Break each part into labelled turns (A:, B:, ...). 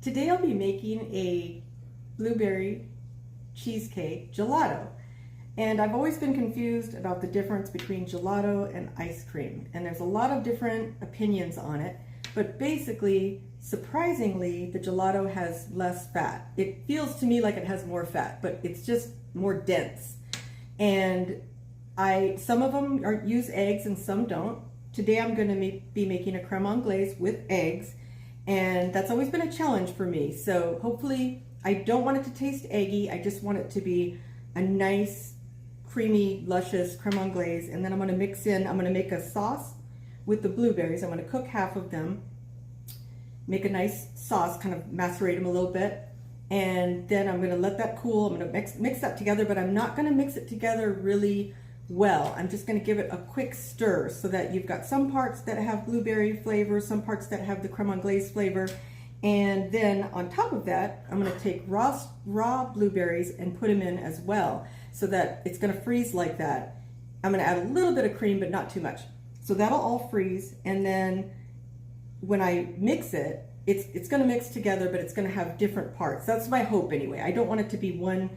A: Today I'll be making a blueberry cheesecake gelato. And I've always been confused about the difference between gelato and ice cream. And there's a lot of different opinions on it. But basically, surprisingly, the gelato has less fat. It feels to me like it has more fat, but it's just more dense. And some of them use eggs and some don't. Today I'm going to be making a crème anglaise with eggs. And that's always been a challenge for me. So hopefully, I don't want it to taste eggy. I just want it to be a nice, creamy, luscious crème anglaise. And then I'm going to I'm going to make a sauce with the blueberries. I'm going to cook half of them, make a nice sauce, kind of macerate them a little bit. And then I'm going to let that cool. I'm going to mix that together, but I'm not going to mix it together really well. I'm just going to give it a quick stir so that you've got some parts that have blueberry flavor, some parts that have the crème anglaise flavor. And then on top of that, I'm going to take raw blueberries and put them in as well so that it's going to freeze like that. I'm going to add a little bit of cream, but not too much. So that'll all freeze. And then when I mix it, it's going to mix together, but it's going to have different parts. That's my hope anyway. I don't want it to be one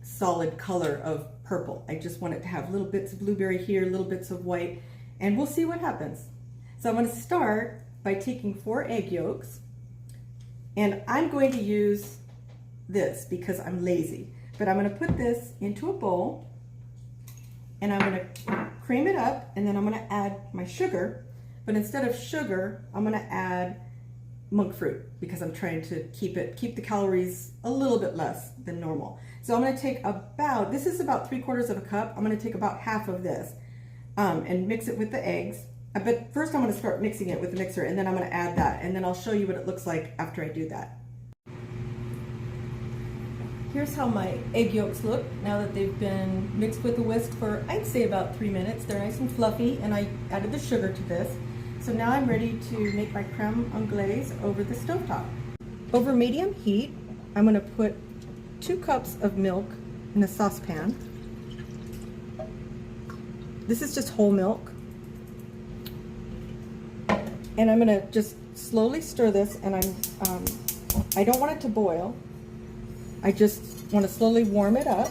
A: solid color of purple. I just want it to have little bits of blueberry here, little bits of white, and we'll see what happens. So I'm going to start by taking 4 egg yolks, and I'm going to use this because I'm lazy, but I'm going to put this into a bowl, and I'm going to cream it up, and then I'm going to add my sugar, but instead of sugar, I'm going to add monk fruit because I'm trying to keep the calories a little bit less than normal. So I'm going to take this is about 3/4 of a cup. I'm going to take about half of this and mix it with the eggs. But first I'm going to start mixing it with the mixer, and then I'm going to add that, and then I'll show you what it looks like after I do that. Here's how my egg yolks look now that they've been mixed with the whisk for, I'd say, about 3 minutes. They're nice and fluffy, and I added the sugar to this. So now I'm ready to make my crème anglaise over the stovetop. Over medium heat, I'm going to put 2 cups of milk in a saucepan. This is just whole milk. And I'm going to just slowly stir this, and I don't want it to boil. I just want to slowly warm it up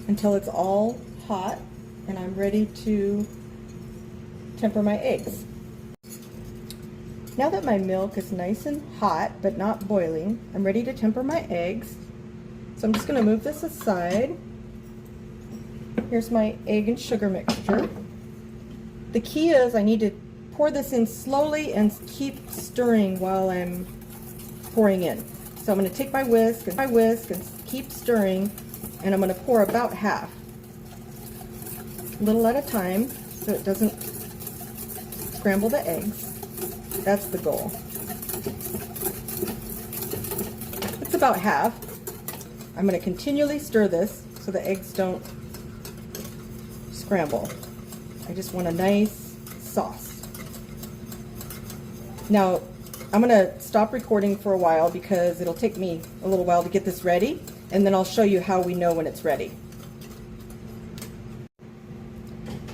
A: until it's all hot, and I'm ready to temper my eggs. Now that my milk is nice and hot but not boiling, I'm ready to temper my eggs. So I'm just going to move this aside. Here's my egg and sugar mixture. The key is I need to pour this in slowly and keep stirring while I'm pouring in. So I'm going to take my whisk and keep stirring, and I'm going to pour about half, a little at a time, so it doesn't scramble the eggs. That's the goal. It's about half. I'm going to continually stir this so the eggs don't scramble. I just want a nice sauce. Now, I'm going to stop recording for a while because it'll take me a little while to get this ready, and then I'll show you how we know when it's ready.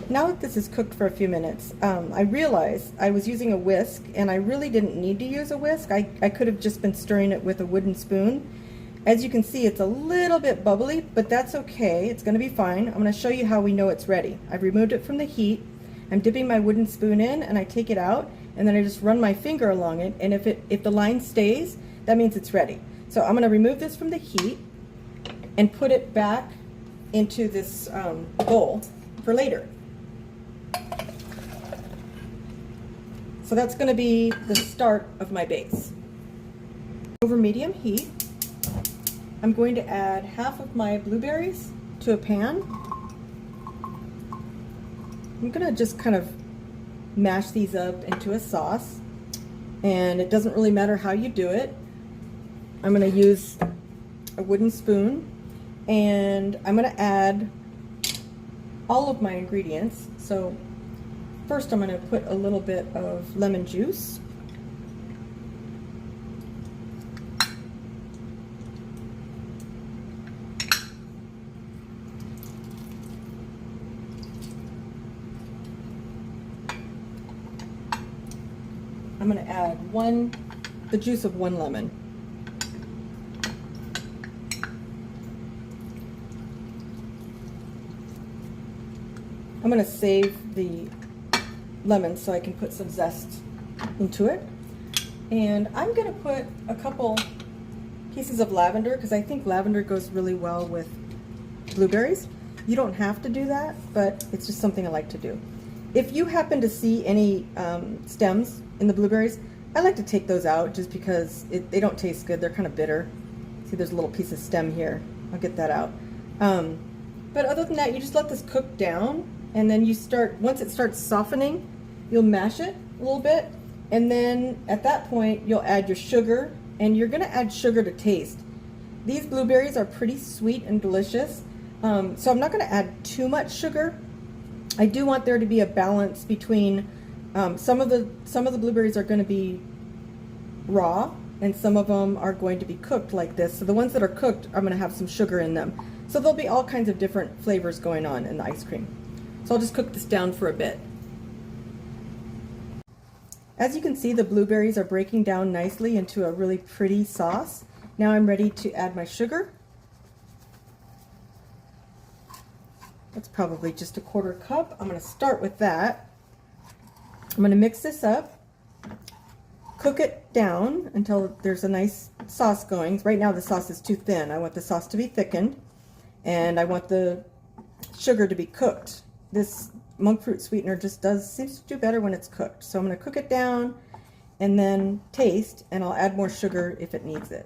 A: Now that this is cooked for a few minutes, I realized I was using a whisk, and I really didn't need to use a whisk. I could have just been stirring it with a wooden spoon. As you can see, it's a little bit bubbly, but that's okay. It's going to be fine. I'm going to show you how we know it's ready. I've removed it from the heat. I'm dipping my wooden spoon in, and I take it out, and then I just run my finger along it, and if the line stays, that means it's ready. So I'm going to remove this from the heat and put it back into this bowl for later. So that's going to be the start of my base. Over medium heat, I'm going to add half of my blueberries to a pan. I'm going to just kind of mash these up into a sauce, and it doesn't really matter how you do it. I'm going to use a wooden spoon, and I'm going to add all of my ingredients. So first I'm going to put a little bit of lemon juice. I'm going to add the juice of 1 lemon. I'm going to save the lemon so I can put some zest into it. And I'm going to put a couple pieces of lavender because I think lavender goes really well with blueberries. You don't have to do that, but it's just something I like to do. If you happen to see any stems in the blueberries, I like to take those out just because they don't taste good. They're kind of bitter. See, there's a little piece of stem here. I'll get that out. But other than that, you just let this cook down, and then once it starts softening, you'll mash it a little bit, and then at that point, you'll add your sugar, and you're gonna add sugar to taste. These blueberries are pretty sweet and delicious, so I'm not gonna add too much sugar. I do want there to be a balance between some of the blueberries are going to be raw and some of them are going to be cooked like this. So the ones that are cooked are going to have some sugar in them. So there'll be all kinds of different flavors going on in the ice cream. So I'll just cook this down for a bit. As you can see, the blueberries are breaking down nicely into a really pretty sauce. Now I'm ready to add my sugar. That's probably just a 1/4 cup. I'm going to start with that. I'm going to mix this up, cook it down until there's a nice sauce going. Right now the sauce is too thin. I want the sauce to be thickened, and I want the sugar to be cooked. This monk fruit sweetener just seems to do better when it's cooked. So I'm going to cook it down and then taste, and I'll add more sugar if it needs it.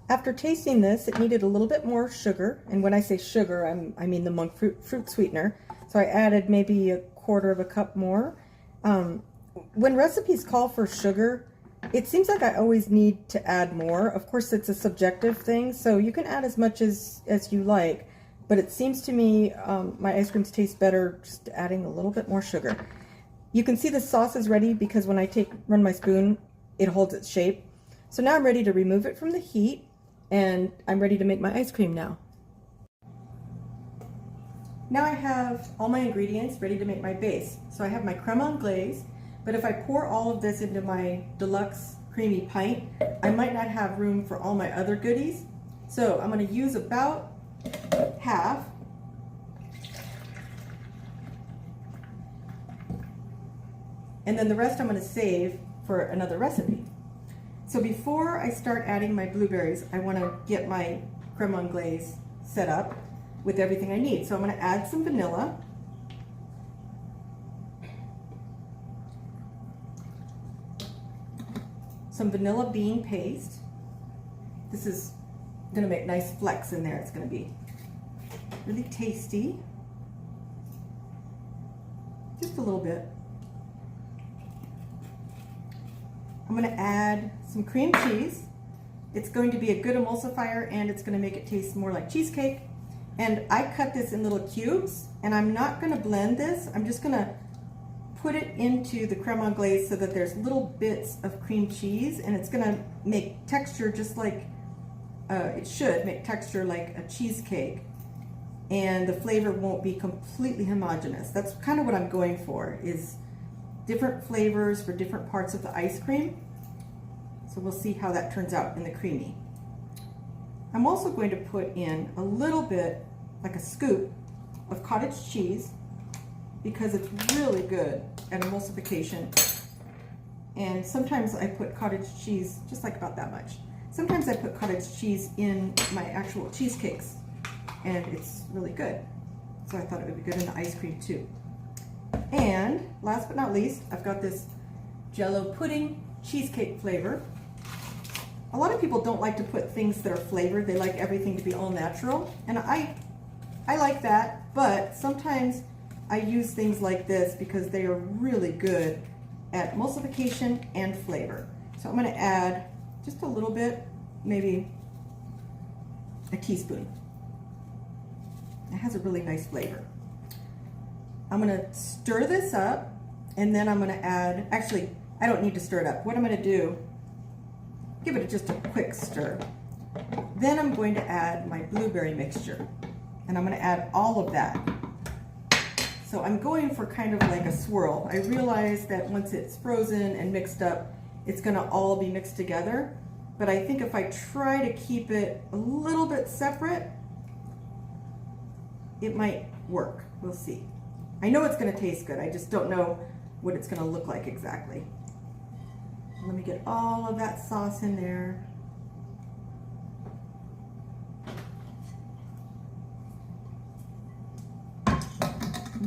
A: After tasting this, it needed a little bit more sugar, and when I say sugar, I mean the monk fruit sweetener. So I added maybe a 1/4 cup more. When recipes call for sugar, it seems like I always need to add more. Of course, it's a subjective thing, so you can add as much as you like, but it seems to me my ice creams taste better just adding a little bit more sugar. You can see the sauce is ready because when I run my spoon, it holds its shape. So now I'm ready to remove it from the heat, and I'm ready to make my ice cream now. Now I have all my ingredients ready to make my base. So I have my crème anglaise, but if I pour all of this into my deluxe creamy pint, I might not have room for all my other goodies. So I'm going to use about half. And then the rest I'm going to save for another recipe. So before I start adding my blueberries, I want to get my crème anglaise set up with everything I need. So I'm going to add some vanilla. Some vanilla bean paste. This is going to make nice flecks in there. It's going to be really tasty. Just a little bit. I'm going to add some cream cheese. It's going to be a good emulsifier, and it's going to make it taste more like cheesecake. And I cut this in little cubes, and I'm not going to blend this. I'm just going to put it into the crème anglaise so that there's little bits of cream cheese, and it's going to make texture just like it should make texture like a cheesecake, and the flavor won't be completely homogeneous. That's kind of what I'm going for, is different flavors for different parts of the ice cream. So we'll see how that turns out in the creamy. I'm also going to put in a little bit, like a scoop, of cottage cheese because it's really good at emulsification. And sometimes I put cottage cheese, just like about that much. Sometimes I put cottage cheese in my actual cheesecakes, and it's really good. So I thought it would be good in the ice cream too. And last but not least, I've got this Jell-O pudding cheesecake flavor. A lot of people don't like to put things that are flavored. They like everything to be all natural, and I like that, but sometimes I use things like this because they are really good at emulsification and flavor. So I'm going to add just a little bit, maybe a teaspoon. It has a really nice flavor. I'm going to stir this up, and then I'm going to add, actually, I don't need to stir it up. What I'm going to do, give it just a quick stir. Then I'm going to add my blueberry mixture, and I'm going to add all of that. So I'm going for kind of like a swirl. I realize that once it's frozen and mixed up, it's gonna all be mixed together. But I think if I try to keep it a little bit separate, it might work. We'll see. I know it's gonna taste good. I just don't know what it's gonna look like exactly. Let me get all of that sauce in there.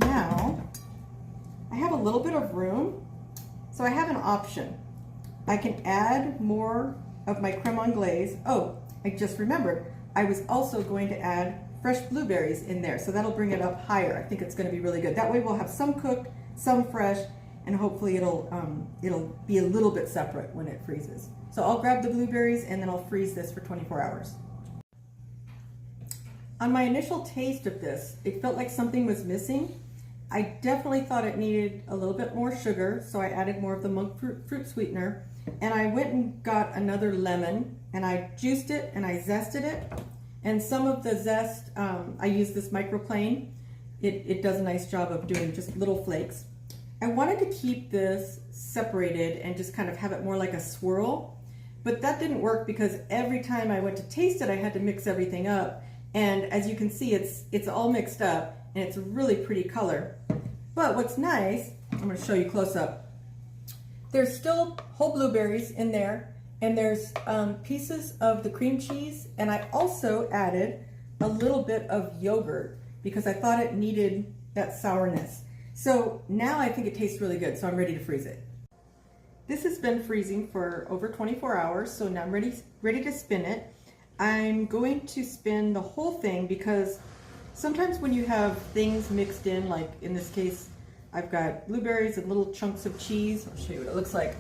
A: Now, I have a little bit of room, so I have an option. I can add more of my crème anglaise. Oh, I just remembered, I was also going to add fresh blueberries in there, so that'll bring it up higher. I think it's going to be really good. That way we'll have some cooked, some fresh, and hopefully it'll be a little bit separate when it freezes. So I'll grab the blueberries and then I'll freeze this for 24 hours. On my initial taste of this, it felt like something was missing. I definitely thought it needed a little bit more sugar, so I added more of the monk fruit sweetener, and I went and got another lemon and I juiced it and I zested it. And some of the zest, I use this microplane. It does a nice job of doing just little flakes. I wanted to keep this separated and just kind of have it more like a swirl, but that didn't work because every time I went to taste it, I had to mix everything up. And as you can see, it's all mixed up and it's a really pretty color. But what's nice, I'm gonna show you close up. There's still whole blueberries in there, and there's pieces of the cream cheese, and I also added a little bit of yogurt because I thought it needed that sourness. So now I think it tastes really good, so I'm ready to freeze it. This has been freezing for over 24 hours, so now I'm ready to spin it. I'm going to spin the whole thing because sometimes when you have things mixed in, like in this case, I've got blueberries and little chunks of cheese. I'll show you what it looks like.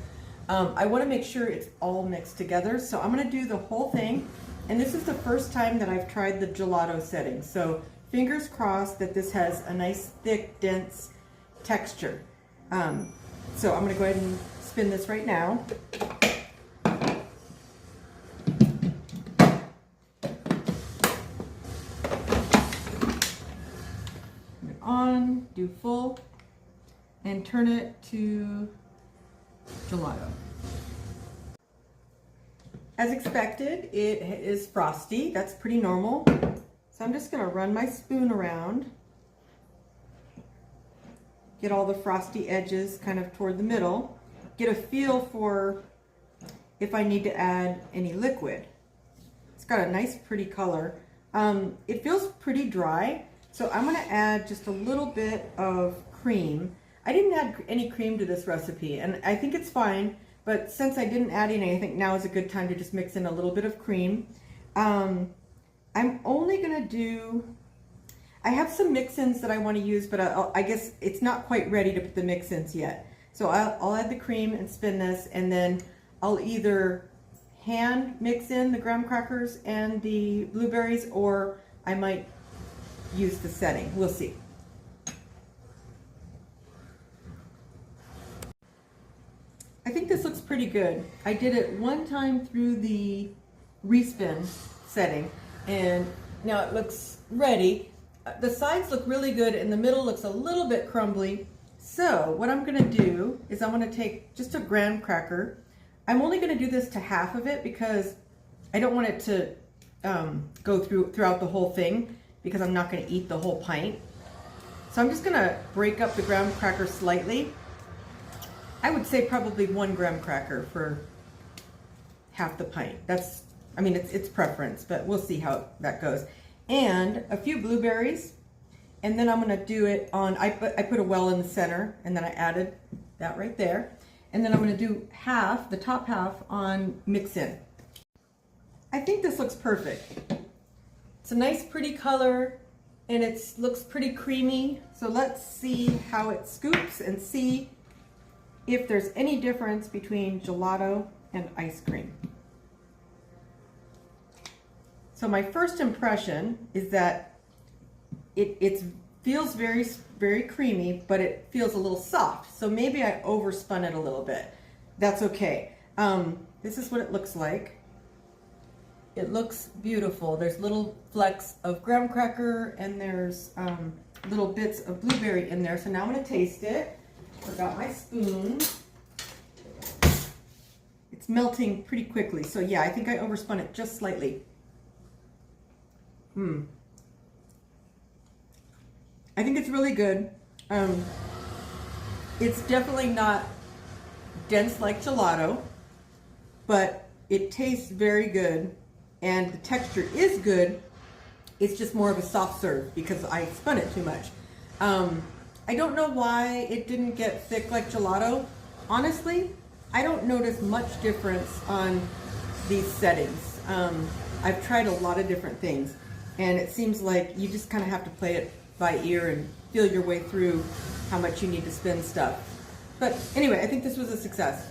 A: I want to make sure it's all mixed together, so I'm going to do the whole thing. And this is the first time that I've tried the gelato setting, so fingers crossed that this has a nice, thick, dense texture. So I'm going to go ahead and spin this right now. On, do full, and turn it to gelato. As expected, it is frosty. That's pretty normal. So I'm just going to run my spoon around, get all the frosty edges kind of toward the middle, get a feel for if I need to add any liquid. It's got a nice pretty color. It feels pretty dry. So I'm going to add just a little bit of cream. I didn't add any cream to this recipe, and I think it's fine, but since I didn't add any, I think now is a good time to just mix in a little bit of cream. I'm only going to do, I have some mix-ins that I want to use, but I guess it's not quite ready to put the mix-ins yet. So I'll add the cream and spin this, and then I'll either hand mix in the graham crackers and the blueberries, or I might use the setting. We'll see. I think this looks pretty good. I did it one time through the respin setting, and now it looks ready. The sides look really good, and the middle looks a little bit crumbly. So what I'm going to do is I'm going to take just a graham cracker. I'm only going to do this to half of it because I don't want it to go throughout the whole thing, because I'm not going to eat the whole pint. So I'm just going to break up the graham cracker slightly. I would say probably 1 graham cracker for half the pint. That's, I mean, it's preference, but we'll see how that goes. And a few blueberries, and then I'm going to do it on, I put a well in the center, and then I added that right there. And then I'm going to do half, the top half, on mix-in. I think this looks perfect. It's a nice pretty color, and it looks pretty creamy. So let's see how it scoops and see if there's any difference between gelato and ice cream. So my first impression is that it feels very, very creamy, but it feels a little soft. So maybe I overspun it a little bit. That's okay. This is what it looks like. It looks beautiful. There's little flecks of graham cracker, and there's little bits of blueberry in there. So now I'm going to taste it. Forgot my spoon. It's melting pretty quickly. So yeah, I think I overspun it just slightly. I think it's really good. It's definitely not dense like gelato, but it tastes very good and the texture is good. It's just more of a soft serve because I spun it too much. I don't know why it didn't get thick like gelato. Honestly, I don't notice much difference on these settings. I've tried a lot of different things and it seems like you just kind of have to play it by ear and feel your way through how much you need to spin stuff. But anyway, I think this was a success.